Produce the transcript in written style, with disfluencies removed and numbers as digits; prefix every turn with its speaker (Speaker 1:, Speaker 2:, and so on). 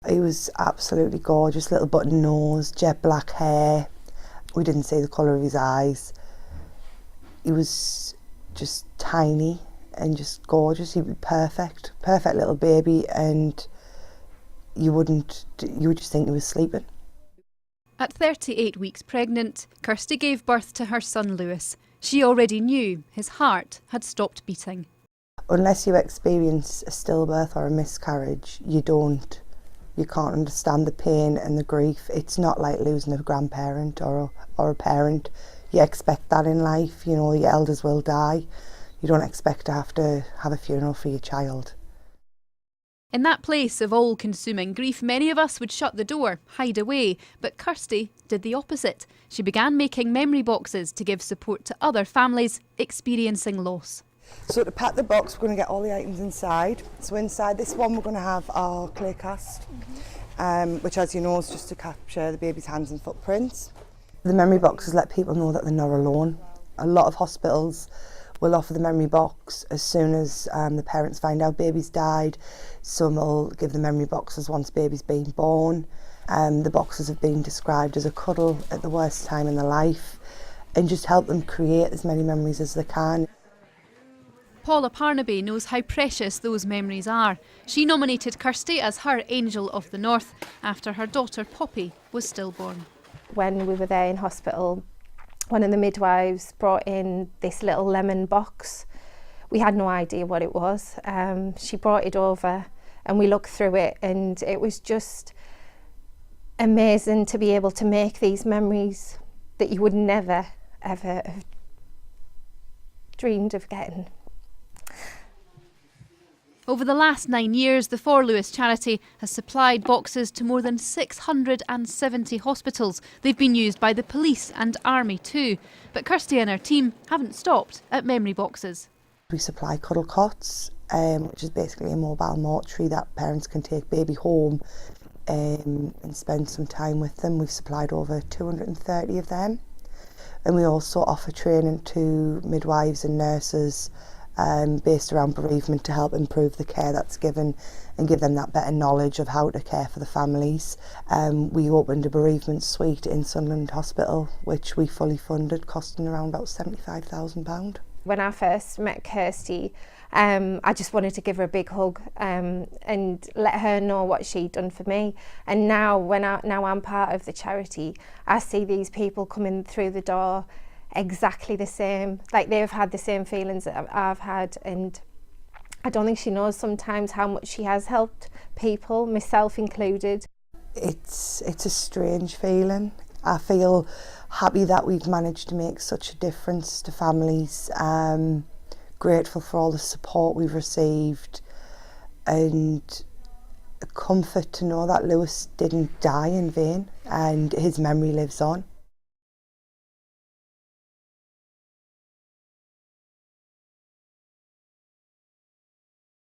Speaker 1: He was absolutely gorgeous, little button nose, jet black hair. We didn't see the colour of his eyes. He was just tiny and just gorgeous. He was perfect little baby, and you would just think he was sleeping.
Speaker 2: At 38 weeks pregnant, Kirsty gave birth to her son Louis. She already knew his heart had stopped beating.
Speaker 1: Unless you experience a stillbirth or a miscarriage, you can't understand the pain and the grief. It's not like losing a grandparent or a parent. You expect that in life, you know, your elders will die. You don't expect to have a funeral for your child.
Speaker 2: In that place of all-consuming grief, many of us would shut the door, hide away, but Kirsty did the opposite. She began making memory boxes to give support to other families experiencing loss.
Speaker 1: So to pack the box, we're going to get all the items inside. So inside this one, we're going to have our clay cast, which, as you know, is just to capture the baby's hands and footprints. The memory boxes let people know that they're not alone. A lot of hospitals will offer the memory box as soon as the parents find out baby's died. Some will give the memory boxes once baby's been born. The boxes have been described as a cuddle at the worst time in their life, and just help them create as many memories as they can.
Speaker 2: Paula Parnaby knows how precious those memories are. She nominated Kirsty as her Angel of the North after her daughter Poppy was stillborn.
Speaker 3: When we were there in hospital, one of the midwives brought in this little lemon box. We had no idea what it was. She brought it over and we looked through it, and it was just amazing to be able to make these memories that you would never, ever have dreamed of getting.
Speaker 2: Over the last 9 years, the 4Louis charity has supplied boxes to more than 670 hospitals. They've been used by the police and army too. But Kirsty and her team haven't stopped at memory boxes.
Speaker 1: We supply cuddle cots, which is basically a mobile mortuary that parents can take baby home and spend some time with them. We've supplied over 230 of them. And we also offer training to midwives and nurses based around bereavement to help improve the care that's given and give them that better knowledge of how to care for the families. We opened a bereavement suite in Sunderland Hospital, which we fully funded, costing around about £75,000.
Speaker 3: When I first met Kirsty, I just wanted to give her a big hug and let her know what she'd done for me. And now, now I'm part of the charity, I see these people coming through the door exactly the same, like they've had the same feelings that I've had, and I don't think she knows sometimes how much she has helped people, myself included.
Speaker 1: It's a strange feeling. I feel happy that we've managed to make such a difference to families. Grateful for all the support we've received, and a comfort to know that Louis didn't die in vain and his memory lives on.